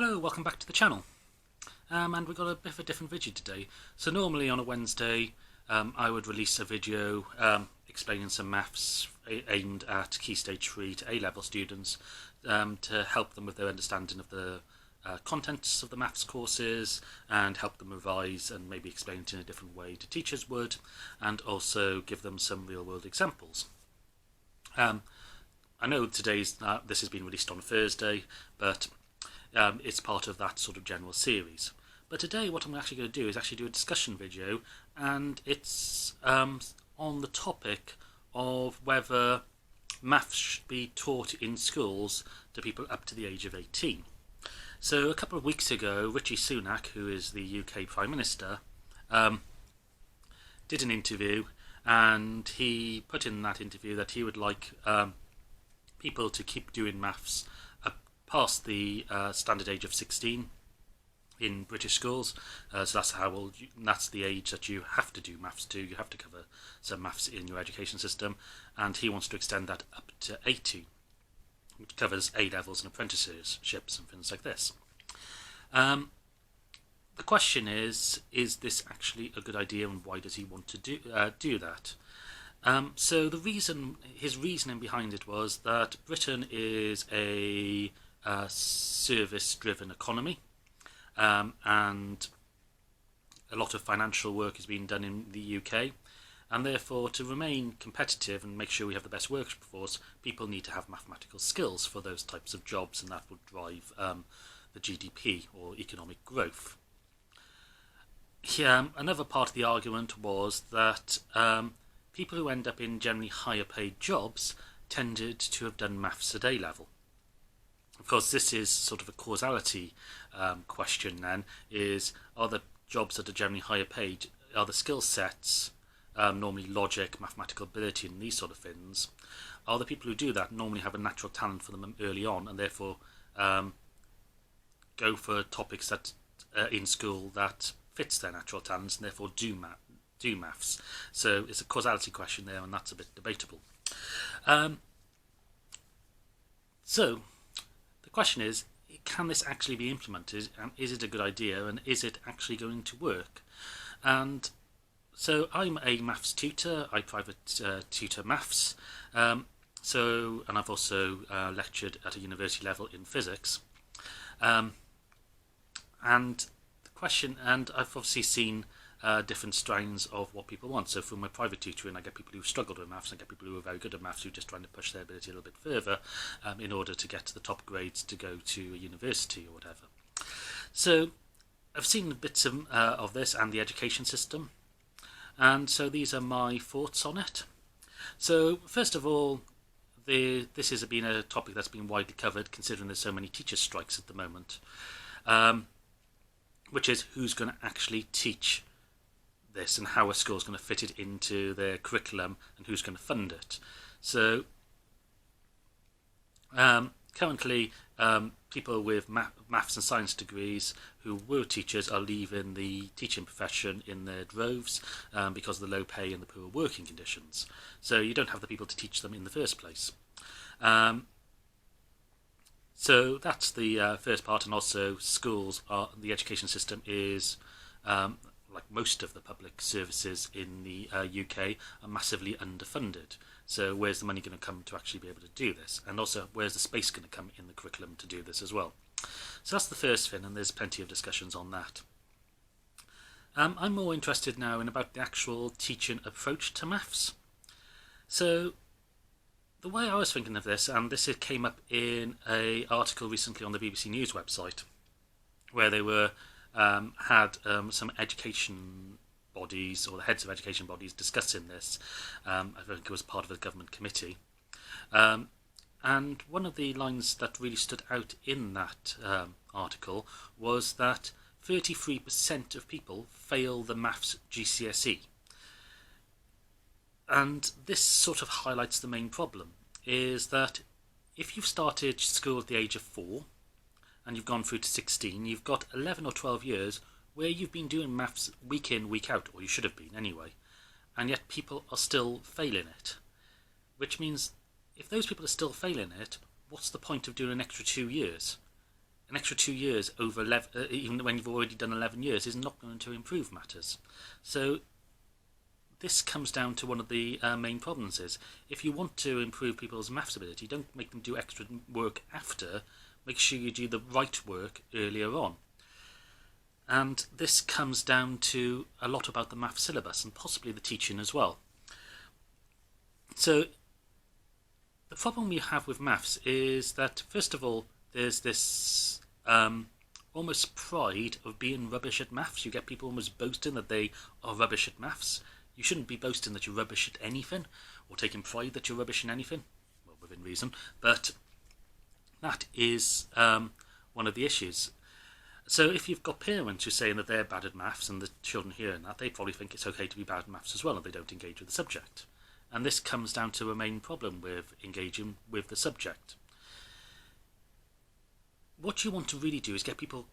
Hello, welcome back to the channel. And we've got a bit of a different video today. So normally on a Wednesday I would release a video explaining some maths aimed at Key Stage 3 to A-level students to help them with their understanding of the contents of the maths courses and help them revise and maybe explain it in a different way to teachers would, and also give them some real-world examples. I know this has been released on Thursday, but it's part of that sort of general series. But today what I'm actually going to do is actually do a discussion video, and it's on the topic of whether maths should be taught in schools to people up to the age of 18. So a couple of weeks ago, Rishi Sunak, who is the UK Prime Minister, did an interview, and he put in that interview that he would like people to keep doing maths past the standard age of 16 in British schools. So that's the age that you have to do maths to. You have to cover some maths in your education system, and he wants to extend that up to 18, which covers A-levels and apprenticeships and things like this. The question is this actually a good idea, and why does he want to do that? So his reasoning behind it was that Britain is a service-driven economy, and a lot of financial work is being done in the UK, and therefore to remain competitive and make sure we have the best workforce, people need to have mathematical skills for those types of jobs, and that would drive the GDP or economic growth. Another part of the argument was that people who end up in generally higher paid jobs tended to have done maths at A level. Of course, this is sort of a causality question then, are the jobs that are generally higher paid, are the skill sets, normally logic, mathematical ability and these sort of things, are the people who do that normally have a natural talent for them early on, and therefore go for topics that in school that fits their natural talents, and therefore do maths. So it's a causality question there, and that's a bit debatable. So the question is, can this actually be implemented, and is it a good idea, and is it actually going to work? And so I'm a maths tutor. I private tutor maths, and I've also lectured at a university level in physics, and I've obviously seen different strands of what people want. So from my private tutoring, I get people who struggled with maths, and I get people who are very good at maths who are just trying to push their ability a little bit further in order to get to the top grades to go to a university or whatever. So I've seen bits of this and the education system, and so these are my thoughts on it. So first of all, this has been a topic that's been widely covered, considering there's so many teachers' strikes at the moment, which is who's going to actually teach this, and how a school's going to fit it into their curriculum, and who's going to fund it. So currently people with maths and science degrees who were teachers are leaving the teaching profession in their droves because of the low pay and the poor working conditions. So you don't have the people to teach them in the first place. So that's the first part, and also the education system is, like most of the public services in the UK, are massively underfunded. So where's the money going to come to actually be able to do this? And also, where's the space going to come in the curriculum to do this as well? So that's the first thing, and there's plenty of discussions on that. I'm more interested now in about the actual teaching approach to maths. So the way I was thinking of this, and this came up in an article recently on the BBC News website, where they had some education bodies, or the heads of education bodies, discussing this. I think it was part of a government committee. And one of the lines that really stood out in that article was that 33% of people fail the maths GCSE. And this sort of highlights the main problem, is that if you've started school at the age of 4 and you've gone through to 16, you've got 11 or 12 years where you've been doing maths week in, week out, or you should have been anyway, and yet people are still failing it. Which means, if those people are still failing it, what's the point of doing an extra 2 years? an extra 2 years over 11, even when you've already done 11 years, is not going to improve matters. So this comes down to one of the main problems is, if you want to improve people's maths ability, don't make them do extra work after, make sure you do the right work earlier on. And this comes down to a lot about the maths syllabus and possibly the teaching as well. So the problem you have with maths is that, first of all, there's this almost pride of being rubbish at maths. You get people almost boasting that they are rubbish at maths. You shouldn't be boasting that you're rubbish at anything, or taking pride that you're rubbish in anything, well, within reason, but that is one of the issues. So if you've got parents who are saying that they're bad at maths and the children hearing that, they probably think it's okay to be bad at maths as well, and they don't engage with the subject. And this comes down to a main problem with engaging with the subject. What you want to really do is get people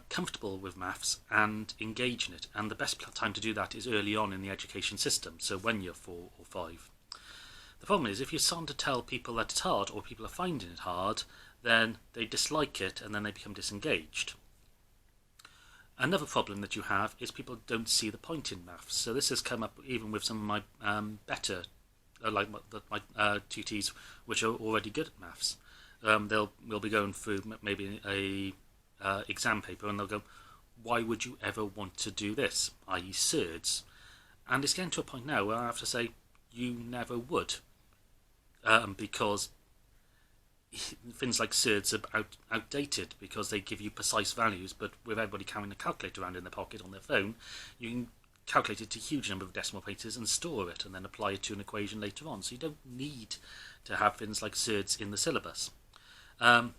comfortable with maths and engage in it, and the best time to do that is early on in the education system, so when you're 4 or 5. The problem is, if you're starting to tell people that it's hard, or people are finding it hard, then they dislike it and then they become disengaged. Another problem that you have is people don't see the point in maths. So this has come up even with some of my better, like my tutees, which are already good at maths. We'll be going through maybe a exam paper, and they'll go, why would you ever want to do this, i.e. surds? And it's getting to a point now where I have to say, you never would, because things like surds are outdated because they give you precise values, but with everybody carrying a calculator around in their pocket on their phone, you can calculate it to a huge number of decimal places and store it and then apply it to an equation later on. So you don't need to have things like surds in the syllabus. And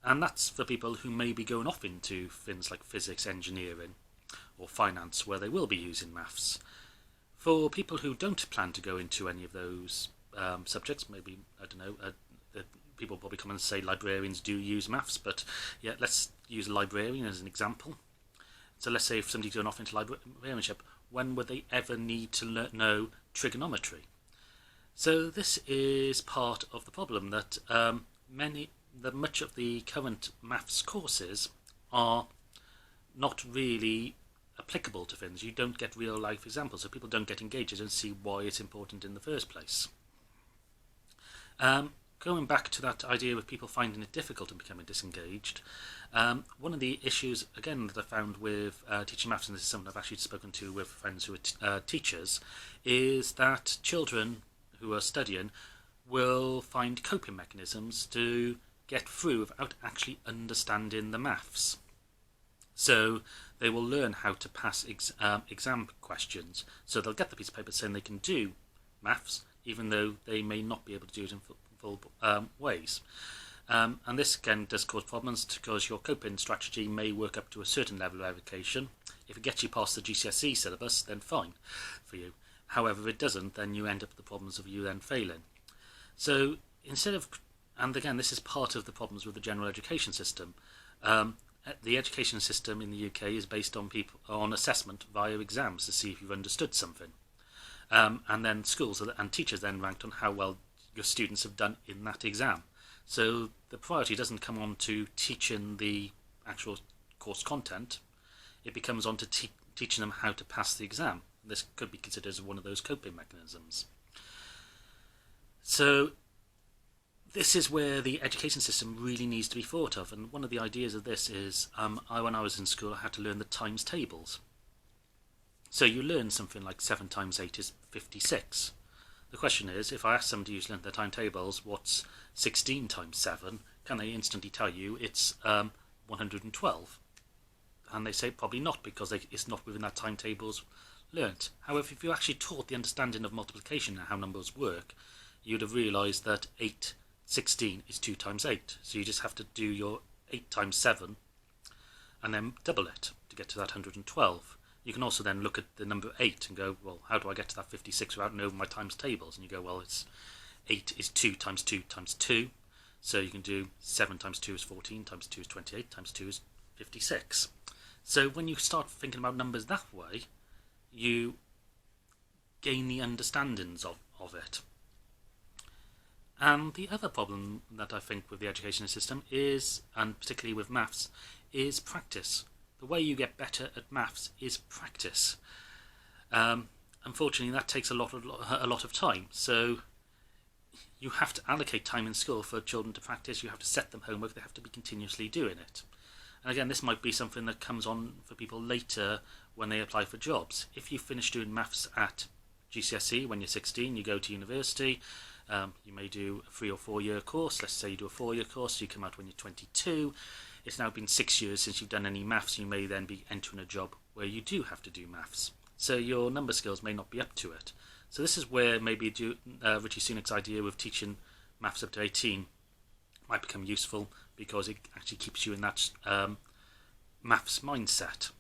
that's for people who may be going off into things like physics, engineering or finance, where they will be using maths. For people who don't plan to go into any of those subjects, maybe, I don't know, people probably come and say librarians do use maths, but yeah, let's use a librarian as an example. So let's say if somebody's going off into librarianship, when would they ever need to know trigonometry? So this is part of the problem, that much of the current maths courses are not really applicable to things. You don't get real life examples, so people don't get engaged and see why it's important in the first place. Going back to that idea of people finding it difficult and becoming disengaged, one of the issues, again, that I found with teaching maths, and this is something I've actually spoken to with friends who are teachers, is that children who are studying will find coping mechanisms to get through without actually understanding the maths. So they will learn how to pass exam questions. So they'll get the piece of paper saying they can do maths, even though they may not be able to do it in full ways. And this again does cause problems, because your coping strategy may work up to a certain level of education. If it gets you past the GCSE syllabus, then fine for you. However, if it doesn't, then you end up with the problems of you then failing. So instead of, and again, this is part of the problems with the general education system. The education system in the UK is based on assessment via exams to see if you've understood something. And then schools and teachers then ranked on how well your students have done in that exam. So the priority doesn't come on to teaching the actual course content, it becomes on to teaching them how to pass the exam. This could be considered as one of those coping mechanisms. So this is where the education system really needs to be thought of, and one of the ideas of this is, when I was in school, I had to learn the times tables. So you learn something like 7 times 8 is 56. The question is, if I ask somebody who's learned their timetables what's 16 times 7, can they instantly tell you it's 112? And they say probably not, because it's not within that timetable's learnt. However, if you actually taught the understanding of multiplication and how numbers work, you'd have realised that 16 is 2 times 8. So you just have to do your 8 times 7 and then double it to get to that 112. You can also then look at the number 8 and go, well, how do I get to that 56 without knowing my times tables? And you go, well, it's 8 is 2 times 2 times 2. So you can do 7 times 2 is 14, times 2 is 28, times 2 is 56. So when you start thinking about numbers that way, you gain the understandings of it. And the other problem that I think with the education system is, and particularly with maths, is practice. The way you get better at maths is practice. Unfortunately, that takes a lot of time. So you have to allocate time in school for children to practice. You have to set them homework. They have to be continuously doing it. And again, this might be something that comes on for people later when they apply for jobs. If you finish doing maths at GCSE when you're 16, you go to university. You may do a 3 or 4 year course. Let's say you do a 4-year course, you come out when you're 22. It's now been 6 years since you've done any maths. You may then be entering a job where you do have to do maths. So your number skills may not be up to it. So this is where maybe Rishi Sunak's idea with teaching maths up to 18 might become useful, because it actually keeps you in that maths mindset.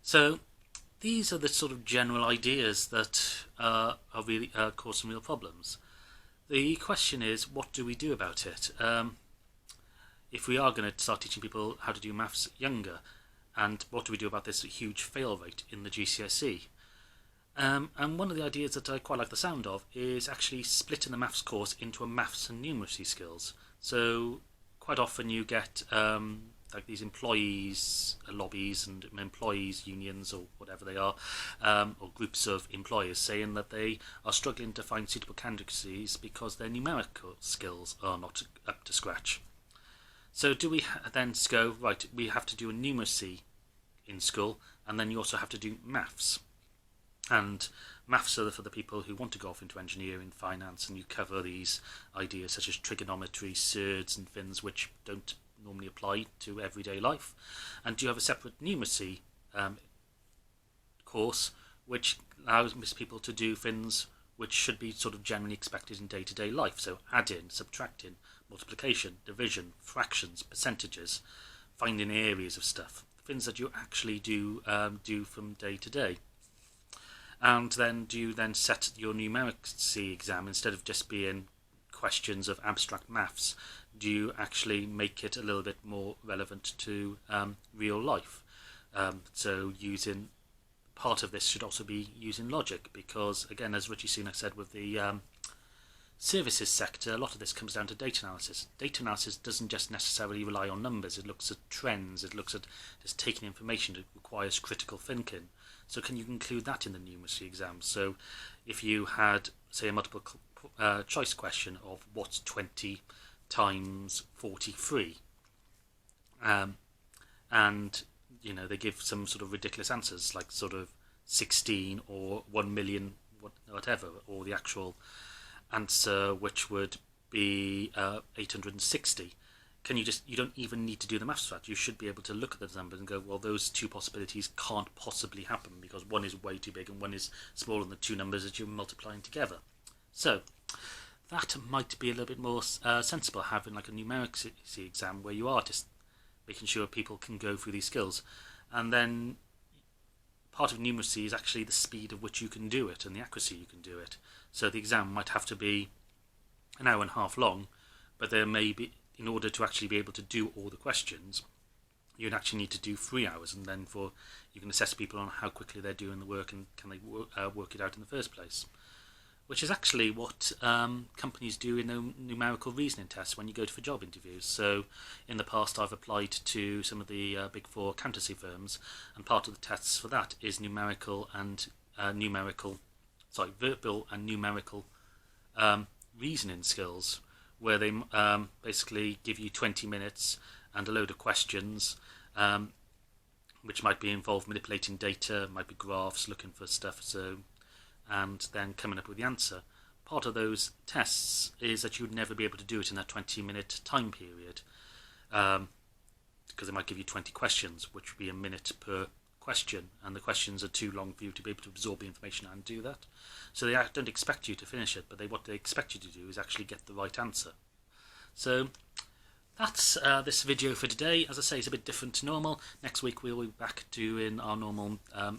So these are the sort of general ideas that are really cause some real problems. The question is, what do we do about it? If we are going to start teaching people how to do maths younger, and what do we do about this huge fail rate in the GCSE? And one of the ideas that I quite like the sound of is actually splitting the maths course into a maths and numeracy skills. So quite often you get like these employees lobbies and employees unions or whatever they are, or groups of employers saying that they are struggling to find suitable candidacies because their numerical skills are not up to scratch. So do we then go, right, we have to do a numeracy in school, and then you also have to do maths. And maths are for the people who want to go off into engineering, finance, and you cover these ideas such as trigonometry, surds and things which don't normally apply to everyday life. And you have a separate numeracy course which allows people to do things which should be sort of generally expected in day-to-day life. So adding, subtracting, multiplication, division, fractions, percentages, finding areas of stuff, things that you actually do from day to day. And then do you then set your numeracy exam, instead of just being questions of abstract maths, do you actually make it a little bit more relevant to real life? So using part of this should also be using logic, because again, as Rishi Sunak said with the services sector, a lot of this comes down to data analysis. Data analysis doesn't just necessarily rely on numbers. It looks at trends. It looks at just taking information. It requires critical thinking. So can you include that in the numeracy exam? So if you had, say, a multiple choice question of what's 20 times 43, and you know, they give some sort of ridiculous answers like sort of 16 or 1 million, whatever, or the actual answer which would be 860. You don't even need to do the maths for that. You should be able to look at those numbers and go, well, those two possibilities can't possibly happen because one is way too big and one is smaller than the two numbers that you're multiplying together. So that might be a little bit more sensible, having like a numeracy exam where you are just making sure people can go through these skills. And then part of numeracy is actually the speed at which you can do it and the accuracy you can do it. So the exam might have to be an hour and a half long, but there may be, in order to actually be able to do all the questions, you'd actually need to do 3 hours, and then you can assess people on how quickly they're doing the work and can they work it out in the first place. Which is actually what companies do in the numerical reasoning tests when you go for job interviews. So in the past I've applied to some of the big four accountancy firms, and part of the tests for that is verbal and numerical reasoning skills, where they basically give you 20 minutes and a load of questions, which might be involved manipulating data, might be graphs, looking for stuff, and then coming up with the answer. Part of those tests is that you would never be able to do it in that 20-minute time period, because they might give you 20 questions, which would be a minute per question, and the questions are too long for you to be able to absorb the information and do that. So they don't expect you to finish it, but what they expect you to do is actually get the right answer. So that's this video for today. As I say, it's a bit different to normal. Next week we'll be back doing our normal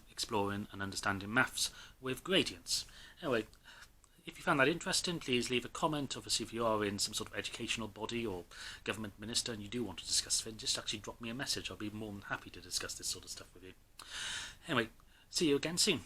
exploring and understanding maths with gradients. Anyway, if you found that interesting, please leave a comment. Obviously, if you are in some sort of educational body or government minister and you do want to discuss things, just actually drop me a message. I'll be more than happy to discuss this sort of stuff with you. Anyway, see you again soon.